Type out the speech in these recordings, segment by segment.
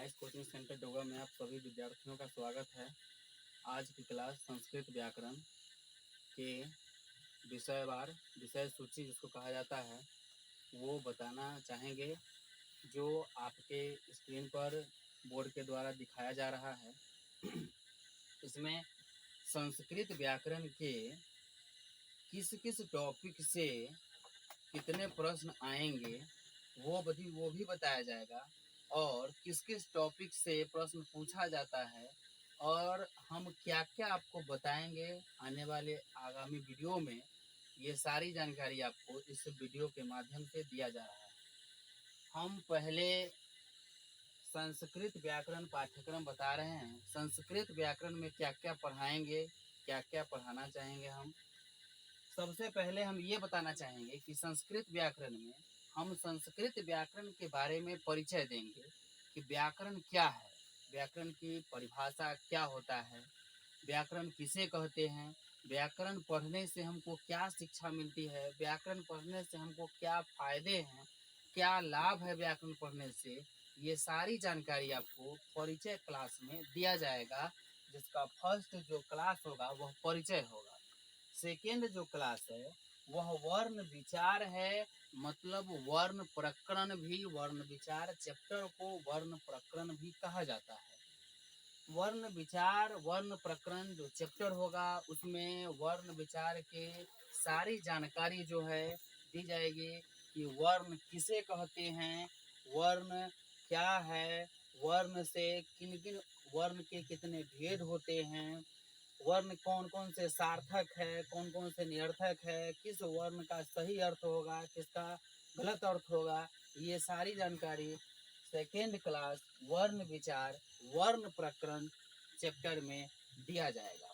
Nice coaching centre Doga में आप सभी विद्यार्थियों का स्वागत है। आज की क्लास संस्कृत व्याकरण के विषयवार विषय सूची जिसको कहा जाता है वो बताना चाहेंगे, जो आपके स्क्रीन पर बोर्ड के द्वारा दिखाया जा रहा है। इसमें संस्कृत व्याकरण के किस किस टॉपिक से कितने प्रश्न आएंगे वो भी बताया जाएगा, और किस किस टॉपिक से प्रश्न पूछा जाता है, और हम क्या क्या आपको बताएंगे आने वाले आगामी वीडियो में। ये सारी जानकारी आपको इस वीडियो के माध्यम से दिया जा रहा है। हम पहले संस्कृत व्याकरण पाठ्यक्रम बता रहे हैं। संस्कृत व्याकरण में क्या क्या पढ़ाएंगे, क्या क्या पढ़ाना चाहेंगे हम। सबसे पहले हम ये बताना चाहेंगे कि संस्कृत व्याकरण में हम संस्कृत व्याकरण के बारे में परिचय देंगे कि व्याकरण क्या है, व्याकरण की परिभाषा क्या होता है, व्याकरण किसे कहते हैं, व्याकरण पढ़ने से हमको क्या शिक्षा मिलती है, व्याकरण पढ़ने से हमको क्या फायदे हैं, क्या लाभ है व्याकरण पढ़ने से। ये सारी जानकारी आपको परिचय क्लास में दिया जाएगा, जिसका फर्स्ट जो क्लास होगा वह परिचय होगा। सेकेंड जो क्लास है वह वर्ण विचार है, मतलब वर्ण प्रकरण भी, वर्ण विचार चैप्टर को वर्ण प्रकरण भी कहा जाता है। वर्ण विचार वर्ण प्रकरण जो चैप्टर होगा उसमें वर्ण विचार के सारी जानकारी जो है दी जाएगी कि वर्ण किसे कहते हैं, वर्ण क्या है, वर्ण से किन किन वर्ण के कितने भेद होते हैं, वर्ण कौन कौन से सार्थक है, कौन कौन से निरर्थक है, किस वर्ण का सही अर्थ होगा, किसका गलत अर्थ होगा। ये सारी जानकारी सेकेंड क्लास वर्ण विचार वर्ण प्रकरण चैप्टर में दिया जाएगा।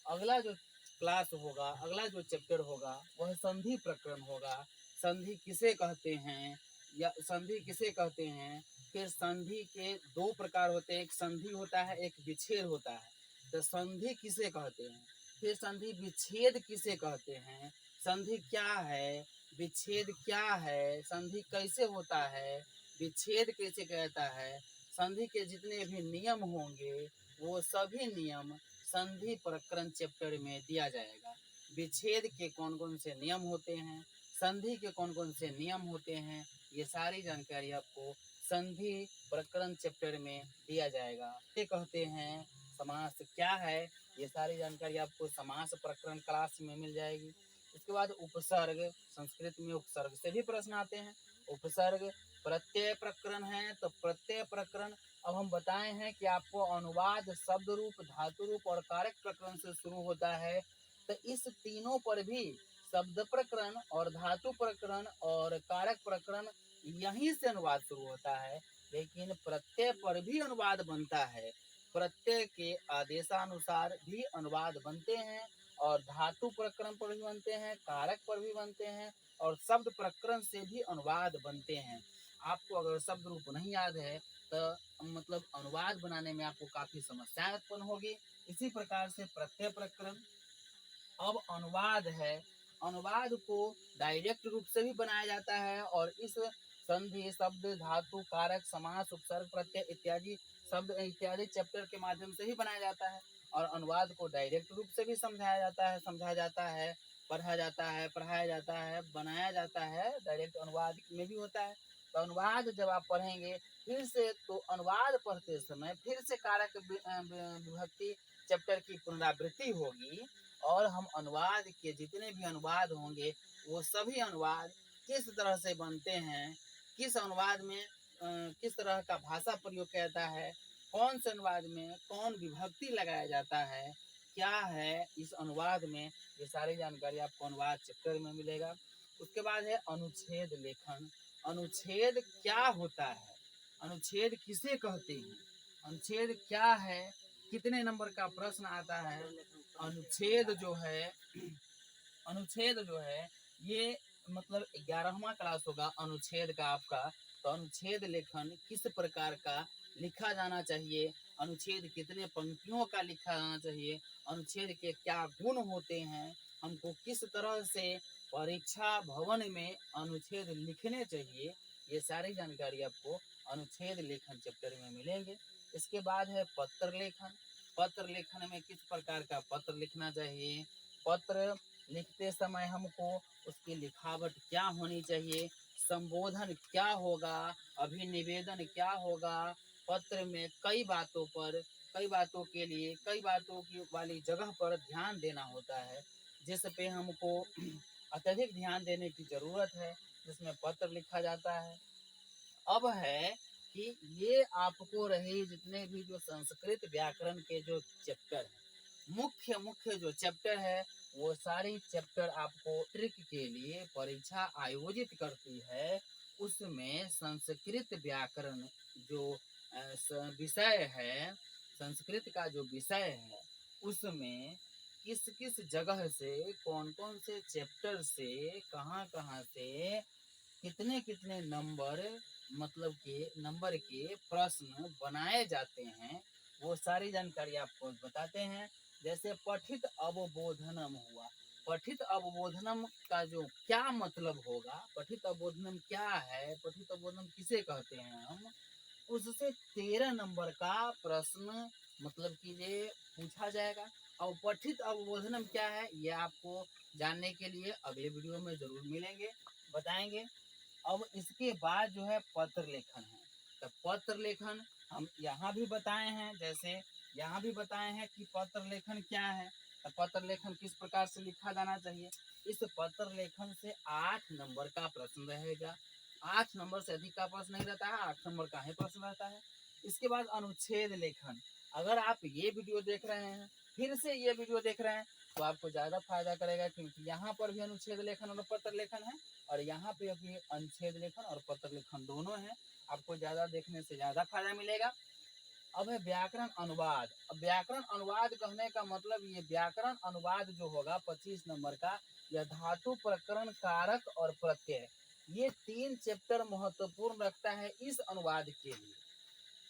अगला जो क्लास होगा, अगला जो चैप्टर होगा वह संधि प्रकरण होगा। संधि किसे कहते हैं, या संधि किसे कहते हैं। फिर संधि के दो प्रकार होते हैं, एक संधि होता है, एक विच्छेद होता है। तो संधि किसे कहते हैं, फिर संधि विच्छेद किसे कहते हैं, संधि क्या है, विच्छेद क्या है, संधि कैसे होता है, विच्छेद कैसे कहता है, संधि के जितने भी नियम होंगे वो सभी नियम संधि प्रकरण चैप्टर में दिया जाएगा। विच्छेद के कौन कौन से नियम होते हैं, संधि के कौन कौन से नियम होते हैं, ये सारी जानकारी आपको संधि प्रकरण चैप्टर में दिया जाएगा। ये कहते हैं समास क्या है, ये सारी जानकारी आपको समास प्रकरण क्लास में मिल जाएगी। इसके बाद उपसर्ग, संस्कृत में उपसर्ग से भी प्रश्न आते हैं। उपसर्ग प्रत्यय प्रकरण है, तो प्रत्यय प्रकरण अब हम बताए हैं कि आपको अनुवाद शब्द रूप धातु रूप और कारक प्रकरण से शुरू होता है। तो इस तीनों पर भी शब्द प्रकरण और धातु प्रकरण और कारक प्रकरण यहीं से अनुवाद शुरू होता है, लेकिन प्रत्यय पर भी अनुवाद बनता है। प्रत्यय के आदेशानुसार भी अनुवाद बनते हैं, और धातु प्रकरण पर भी बनते हैं, कारक पर भी बनते हैं, और शब्द प्रकरण से भी अनुवाद बनते हैं। आपको अगर शब्द रूप नहीं याद है तो मतलब अनुवाद बनाने में आपको काफी समस्याएं उत्पन्न होगी। इसी प्रकार से प्रत्यय प्रकरण। अब अनुवाद है, अनुवाद को डायरेक्ट रूप से भी बनाया जाता है, और इस संधि शब्द धातु कारक समास उपसर्ग प्रत्यय इत्यादि शब्द इत्यादि चैप्टर के माध्यम से ही बनाया जाता है। और अनुवाद को डायरेक्ट रूप से भी समझाया जाता है, समझा जाता है, पढ़ा जाता है, पढ़ाया जाता है, बनाया जाता है, डायरेक्ट अनुवाद में भी होता है। तो अनुवाद जब आप पढ़ेंगे फिर से, तो अनुवाद पढ़ते समय फिर से कारक विभक्ति चैप्टर की पुनरावृत्ति होगी, और हम अनुवाद के जितने भी अनुवाद होंगे वो सभी अनुवाद किस तरह से बनते हैं, किस अनुवाद में किस तरह का भाषा प्रयोग किया जाता है, कौन से अनुवाद में कौन विभक्ति लगाया जाता है, क्या है इस अनुवाद में, ये सारी जानकारी आपको अनुवाद चैप्टर में मिलेगा। उसके बाद है अनुच्छेद लेखन। अनुच्छेद क्या होता है, अनुच्छेद किसे कहते हैं, अनुच्छेद क्या है, कितने नंबर का प्रश्न आता है। अनुच्छेद जो है अनुच्छेद जो है ये मतलब 11वां क्लास होगा अनुच्छेद का आपका। तो अनुच्छेद लेखन किस प्रकार का लिखा जाना चाहिए, अनुच्छेद कितने पंक्तियों का लिखा जाना चाहिए, अनुच्छेद के क्या गुण होते हैं, हमको किस तरह से परीक्षा भवन में अनुच्छेद लिखने चाहिए, ये सारी जानकारी आपको अनुच्छेद लेखन चैप्टर में मिलेंगे। इसके बाद है पत्र लेखन। पत्र लेखन में किस प्रकार का पत्र लिखना चाहिए, पत्र लिखते समय हमको उसकी लिखावट क्या होनी चाहिए, संबोधन क्या होगा, अभिनिवेदन क्या होगा, पत्र में कई बातों के लिए कई बातों की वाली जगह पर ध्यान देना होता है, जिस पे हमको अत्यधिक ध्यान देने की ज़रूरत है, जिसमें पत्र लिखा जाता है। अब है कि ये आपको रहे जितने भी जो संस्कृत व्याकरण के जो चैप्टर हैं, मुख्य मुख्य जो चैप्टर है, वो सारी चैप्टर आपको ट्रिक के लिए परीक्षा आयोजित करती है। उसमें संस्कृत व्याकरण जो विषय है, संस्कृत का जो विषय है, उसमें किस किस जगह से, कौन कौन से चैप्टर से, कहाँ कहाँ से कितने कितने मतलब के नंबर के प्रश्न बनाए जाते हैं, वो सारी जानकारी आपको बताते हैं। जैसे पठित अवबोधनम हुआ, पठित अवबोधनम का जो क्या मतलब होगा, पठित अवबोधनम क्या है, पठित अवबोधनम किसे कहते हैं हम, उससे 13 नंबर का प्रश्न मतलब कि ये पूछा जाएगा। और पठित अवबोधनम क्या है, ये आपको जानने के लिए अगले वीडियो में जरूर मिलेंगे, बताएंगे। अब इसके बाद जो है पत्र लेखन है। तो पत्र लेखन हम यहाँ भी बताए हैं, जैसे यहाँ भी बताए हैं कि पत्र लेखन क्या है। तो पत्र लेखन किस प्रकार से लिखा जाना चाहिए। इस पत्र लेखन से 8 नंबर का प्रश्न रहेगा। 8 नंबर से अधिक का प्रश्न नहीं रहता है, 8 नंबर का ही प्रश्न रहता है। इसके बाद अनुच्छेद लेखन। अगर आप ये वीडियो देख रहे हैं, फिर से ये वीडियो देख रहे हैं, तो आपको ज़्यादा फायदा करेगा, क्योंकि यहाँ पर भी अनुच्छेद लेखन और पत्र लेखन है, और यहाँ पे भी अनुच्छेद लेखन और पत्र लेखन दोनों है। आपको ज़्यादा देखने से ज़्यादा फायदा मिलेगा। अब है व्याकरण अनुवाद। अब व्याकरण अनुवाद कहने का मतलब, ये व्याकरण अनुवाद जो होगा 25 नंबर का, यह धातु, प्रकरण, कारक और प्रत्यय, ये 3 चैप्टर महत्वपूर्ण रखता है इस अनुवाद के लिए।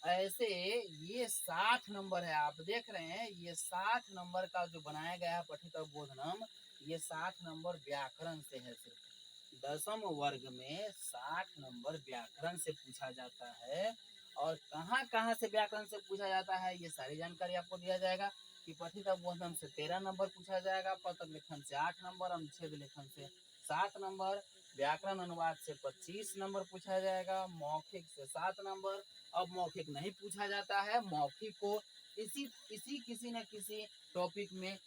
ऐसे ये 60 नंबर है, आप देख रहे हैं, ये 60 नंबर का जो बनाया गया है पठित अवबोधनम, ये 60 नंबर व्याकरण से है। सिर्फ 10वीं वर्ग में 60 नंबर व्याकरण से पूछा जाता है। और कहाँ कहाँ से व्याकरण से पूछा जाता है, ये सारी जानकारी आपको दिया जाएगा। कि पठित अवबोधनम से 13 नंबर पूछा जाएगा, पत्र लेखन से 8 नंबर, अनुच्छेद लेखन से 7 नंबर, व्याकरण अनुवाद से 25 नंबर पूछा जाएगा, मौखिक से 7 नंबर। अब मौखिक नहीं पूछा जाता है, मौखिक को इसी इसी किसी न किसी टॉपिक में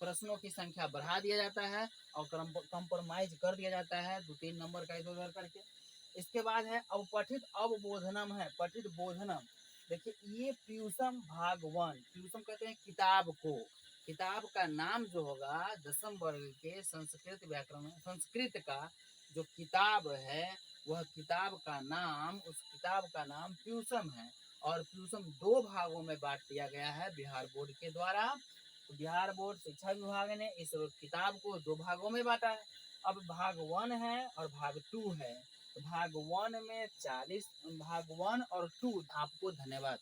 प्रश्नों की संख्या बढ़ा दिया जाता है और कंप्रोमाइज कर दिया जाता है 2-3 नंबर का इधर उधर करके। इसके बाद है अब पठित अवबोधनम है, पठित बोधनम। देखिए ये प्यूसम भाग 1, प्यूसम कहते हैं किताब को, किताब का नाम जो होगा 10वीं वर्ग के संस्कृत व्याकरण, संस्कृत का जो किताब है, वह किताब का नाम, उस किताब का नाम प्यूसम है। और प्यूसम 2 भागों में बांट दिया गया है बिहार बोर्ड के द्वारा। तो बिहार बोर्ड शिक्षा विभाग ने इस किताब को 2 भागों में बांटा है। अब भाग 1 है और भाग 2 है। तो भाग 1 में 40, भाग 1 और 2, आपको धन्यवाद।